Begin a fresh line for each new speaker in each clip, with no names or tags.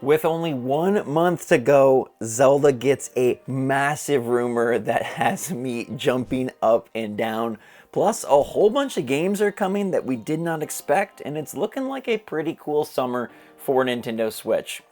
With only 1 month to go, Zelda gets a massive rumor that has me jumping up and down. Plus, a whole bunch of games are coming that we did not expect, and it's looking like a pretty cool summer for Nintendo Switch.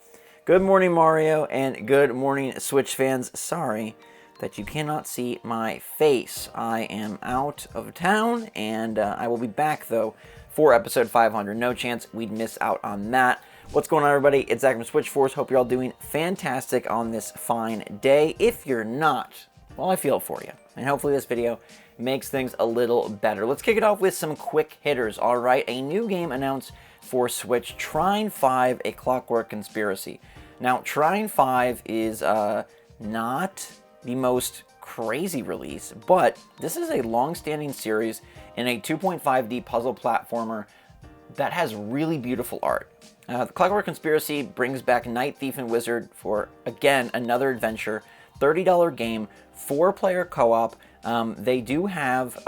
Good morning, Mario, and good morning, Switch fans. Sorry that you cannot see my face. I am out of town, and I will be back, though, for episode 500. No chance we'd miss out on that. What's going on, everybody? It's Zach from SwitchForce. Hope you're all doing fantastic on this fine day. If you're not, well, I feel it for you. And hopefully this video makes things a little better. Let's kick it off with some quick hitters, all right? A new game announced for Switch, Trine 5, A Clockwork Conspiracy. Now, Trine 5 is not the most crazy release, but this is a long-standing series in a 2.5D puzzle platformer that has really beautiful art. The Clockwork Conspiracy brings back Knight, Thief, and Wizard for, again, another adventure. $30 game, 4-player co-op. They do have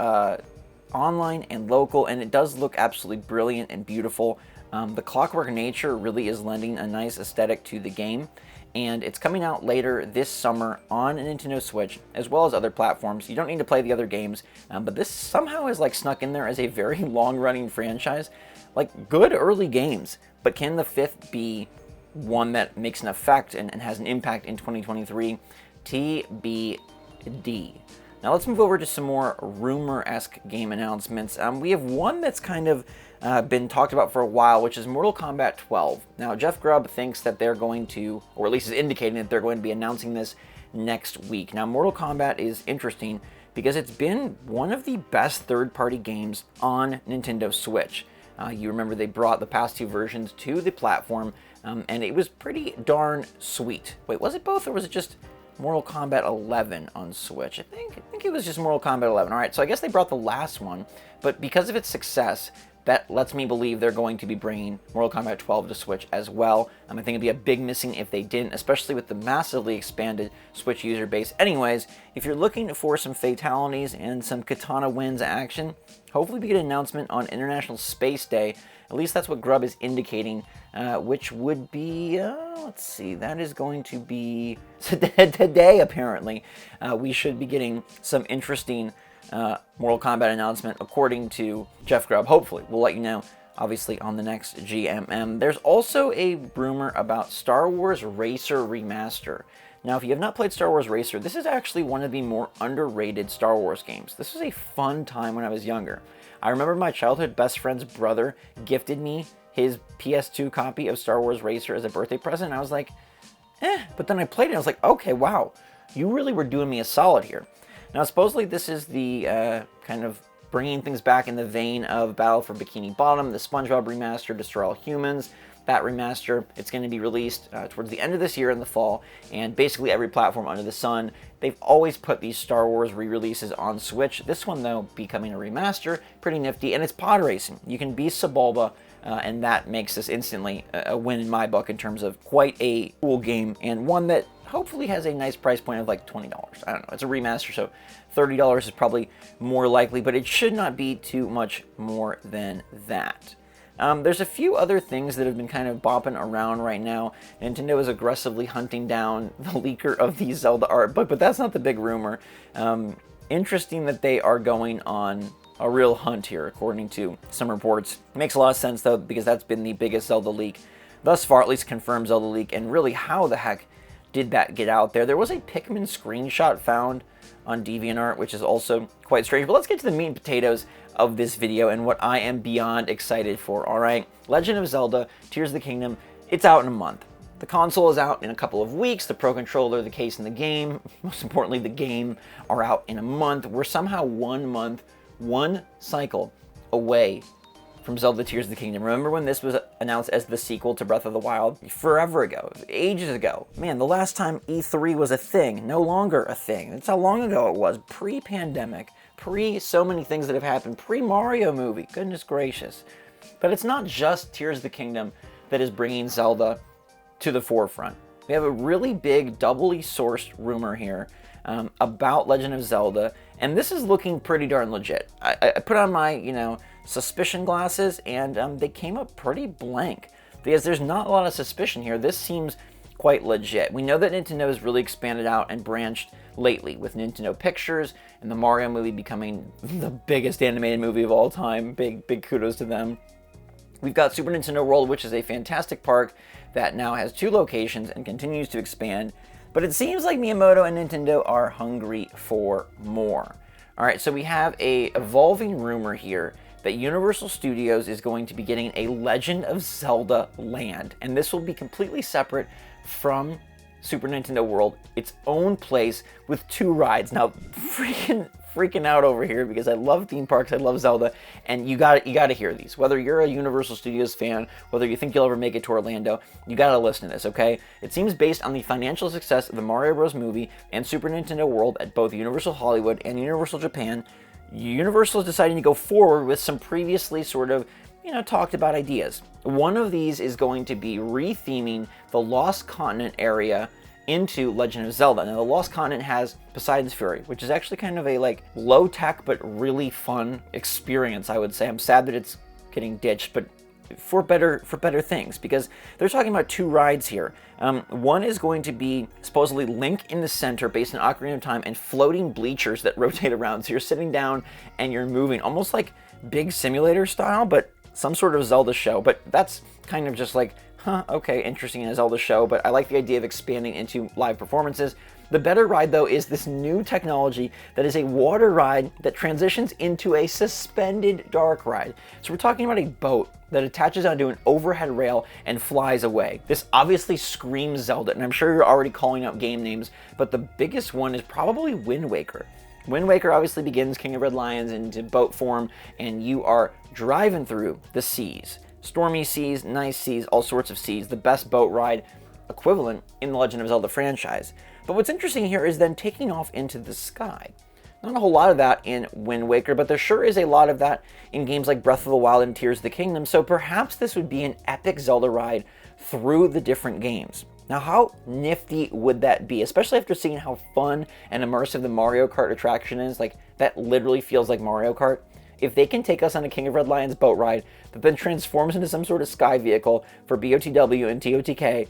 online and local, and it does look absolutely brilliant and beautiful. The clockwork nature really is lending a nice aesthetic to the game, and it's coming out later this summer on Nintendo Switch, as well as other platforms. You don't need to play the other games, but this somehow is like snuck in there as a very long-running franchise. Like, good early games, but can the 5th be one that makes an effect and has an impact in 2023? TBD. Now let's move over to some more rumor-esque game announcements. We have one that's kind of been talked about for a while, which is Mortal Kombat 12. Now, Jeff Grubb thinks that they're going to, or at least is indicating that they're going to be announcing this next week. Now, Mortal Kombat is interesting because it's been one of the best third-party games on Nintendo Switch. You remember they brought the past 2 versions to the platform, and it was pretty darn sweet. Wait, was it both, or was it just Mortal Kombat 11 on Switch? I think it was just Mortal Kombat 11. All right, so I guess they brought the last one, but because of its success, that lets me believe they're going to be bringing Mortal Kombat 12 to Switch as well. I think it'd be a big missing if they didn't, especially with the massively expanded Switch user base. Anyways, if you're looking for some fatalities and some katana wins action, hopefully we get an announcement on International Space Day. At least that's what Grubb is indicating, which would be, let's see, that is going to be today, apparently. We should be getting some interesting Mortal Kombat announcement, according to Jeff Grubb. Hopefully, we'll let you know, obviously, on the next GMM. There's also a rumor about Star Wars Racer Remaster. Now, if you have not played Star Wars Racer, this is actually one of the more underrated Star Wars games. This was a fun time when I was younger. I remember my childhood best friend's brother gifted me his PS2 copy of Star Wars Racer as a birthday present, and I was like, but then I played it, and I was like, okay, wow, you really were doing me a solid here. Now, supposedly this is the kind of bringing things back in the vein of Battle for Bikini Bottom, the SpongeBob remaster, Destroy All Humans. That remaster, it's going to be released towards the end of this year in the fall, and basically every platform under the sun. They've always put these Star Wars re-releases on Switch. This one, though, becoming a remaster, pretty nifty, and it's pod racing. You can be Sebulba, and that makes this instantly a win in my book in terms of quite a cool game, and one that hopefully has a nice price point of like $20. I don't know, it's a remaster, so $30 is probably more likely, but it should not be too much more than that. There's a few other things that have been kind of bopping around right now. Nintendo is aggressively hunting down the leaker of the Zelda art book, but that's not the big rumor. Interesting that they are going on a real hunt here, according to some reports. Makes a lot of sense, though, because that's been the biggest Zelda leak thus far, at least confirmed Zelda leak, and really how the heck did that get out there? There was a Pikmin screenshot found on DeviantArt, which is also quite strange. But let's get to the meat and potatoes of this video and what I am beyond excited for, all right? Legend of Zelda, Tears of the Kingdom, it's out in a month. The console is out in a couple of weeks. The Pro Controller, the case, and the game, most importantly, the game, are out in a month. We're somehow 1 month, 1 cycle away from Zelda Tears of the Kingdom. Remember when this was announced as the sequel to Breath of the Wild? Forever ago, ages ago. Man, the last time E3 was a thing, no longer a thing. That's how long ago it was, pre-pandemic, so many things that have happened, pre-Mario movie, goodness gracious. But it's not just Tears of the Kingdom that is bringing Zelda to the forefront. We have a really big, doubly sourced rumor here about Legend of Zelda, and this is looking pretty darn legit. I put on my, suspicion glasses, and they came up pretty blank. because there's not a lot of suspicion here. This seems quite legit. We know that Nintendo has really expanded out and branched lately, with Nintendo Pictures and the Mario movie becoming the biggest animated movie of all time. Big kudos to them. We've got Super Nintendo World, which is a fantastic park that now has 2 locations and continues to expand. But it seems like Miyamoto and Nintendo are hungry for more. All right, so we have a evolving rumor here that Universal Studios is going to be getting a Legend of Zelda land, and this will be completely separate from Super Nintendo World, its own place with 2 rides. Now, freaking out over here because I love theme parks, I love Zelda, and you gotta hear these. Whether you're a Universal Studios fan, whether you think you'll ever make it to Orlando, you gotta listen to this, okay? It seems based on the financial success of the Mario Bros. Movie and Super Nintendo World at both Universal Hollywood and Universal Japan, Universal is deciding to go forward with some previously sort of, talked about ideas. One of these is going to be retheming the Lost Continent area into Legend of Zelda. Now, the Lost Continent has Poseidon's Fury, which is actually kind of a low-tech but really fun experience, I would say. I'm sad that it's getting ditched, but for better things, because they're talking about 2 rides here. One is going to be supposedly Link in the center based on Ocarina of Time and floating bleachers that rotate around. So you're sitting down and you're moving, almost like Big Simulator style, but some sort of Zelda show. But that's kind of just okay, interesting in a Zelda show, but I like the idea of expanding into live performances. The better ride, though, is this new technology that is a water ride that transitions into a suspended dark ride. So we're talking about a boat that attaches onto an overhead rail and flies away. This obviously screams Zelda, and I'm sure you're already calling out game names, but the biggest one is probably Wind Waker. Wind Waker obviously begins King of Red Lions into boat form, and you are driving through the seas. Stormy seas, nice seas, all sorts of seas, the best boat ride equivalent in the Legend of Zelda franchise. But what's interesting here is then taking off into the sky. Not a whole lot of that in Wind Waker, but there sure is a lot of that in games like Breath of the Wild and Tears of the Kingdom, so perhaps this would be an epic Zelda ride through the different games. Now, how nifty would that be, especially after seeing how fun and immersive the Mario Kart attraction is? That literally feels like Mario Kart. If they can take us on a King of Red Lions boat ride that then transforms into some sort of sky vehicle for BOTW and TOTK,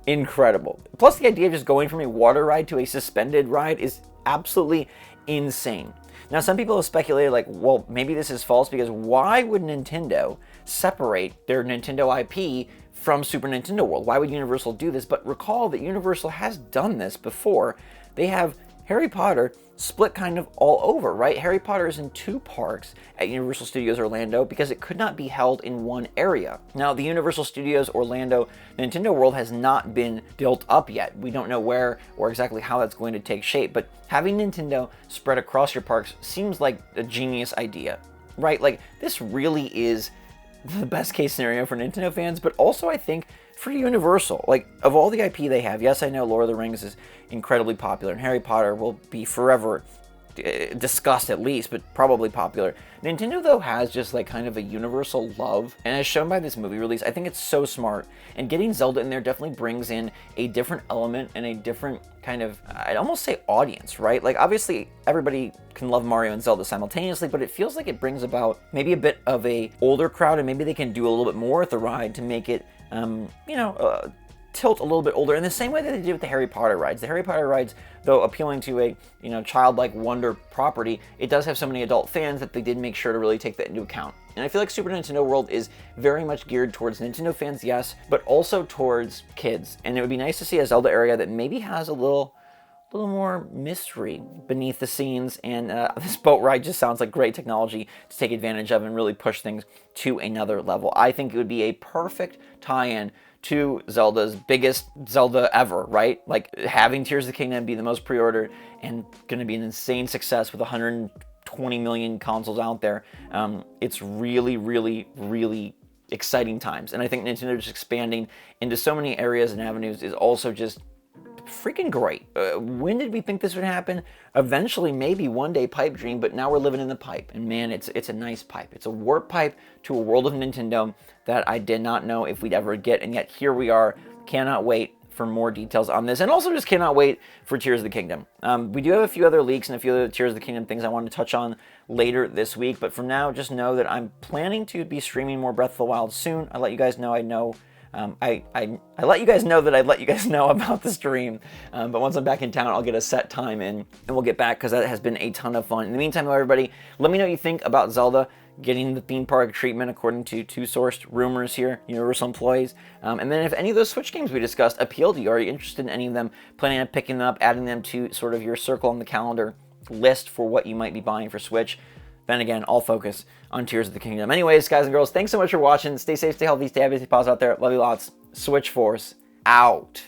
incredible. Plus, the idea of just going from a water ride to a suspended ride is absolutely insane. Now, some people have speculated, well, maybe this is false, because why would Nintendo separate their Nintendo IP from Super Nintendo World? Why would Universal do this? But recall that Universal has done this before. They have Harry Potter split kind of all over, right? Harry Potter is in 2 parks at Universal Studios Orlando because it could not be held in one area. Now, the Universal Studios Orlando Nintendo World has not been built up yet. We don't know where or exactly how that's going to take shape, but having Nintendo spread across your parks seems like a genius idea, right? This really is the best case scenario for Nintendo fans, but also I think for Universal. Of all the IP they have, yes, I know Lord of the Rings is incredibly popular, and Harry Potter will be forever discussed at least, but probably popular. Nintendo, though, has just kind of a universal love, and as shown by this movie release, I think it's so smart, and getting Zelda in there definitely brings in a different element and a different kind of, I'd almost say, audience, right? Obviously, everybody can love Mario and Zelda simultaneously, but it feels like it brings about maybe a bit of a older crowd, and maybe they can do a little bit more with the ride to make it, tilt a little bit older, in the same way that they did with the Harry Potter rides. The Harry Potter rides, though appealing to a childlike wonder property, it does have so many adult fans that they did make sure to really take that into account. And I feel like Super Nintendo World is very much geared towards Nintendo fans, yes, but also towards kids. And it would be nice to see a Zelda area that maybe has a little more mystery beneath the scenes, and this boat ride just sounds like great technology to take advantage of and really push things to another level. I think it would be a perfect tie-in to Zelda's biggest Zelda ever, right? Having Tears of the Kingdom be the most pre-ordered and going to be an insane success with 120 million consoles out there. It's really, really, really exciting times. And I think Nintendo just expanding into so many areas and avenues is also just freaking great. When did we think this would happen? Eventually, maybe one day, pipe dream, but now we're living in the pipe. And man, it's a nice pipe. It's a warp pipe to a world of Nintendo that I did not know if we'd ever get, and yet here we are. Cannot wait for more details on this, and also just cannot wait for Tears of the Kingdom. We do have a few other leaks and a few other Tears of the Kingdom things I want to touch on later this week, but for now, just know that I'm planning to be streaming more Breath of the Wild soon. I'll let you guys know. I know I let you guys know that I'd let you guys know about the stream, but once I'm back in town, I'll get a set time in, and we'll get back, because that has been a ton of fun. In the meantime, though, everybody, let me know what you think about Zelda getting the theme park treatment according to two sourced rumors here, Universal employees. And then if any of those Switch games we discussed appeal to you, are you interested in any of them, planning on picking them up, adding them to sort of your circle on the calendar list for what you might be buying for Switch? Then again, all focus on Tears of the Kingdom. Anyways, guys and girls, thanks so much for watching. Stay safe, stay healthy, stay happy, stay positive out there. Love you lots. SwitchForce out.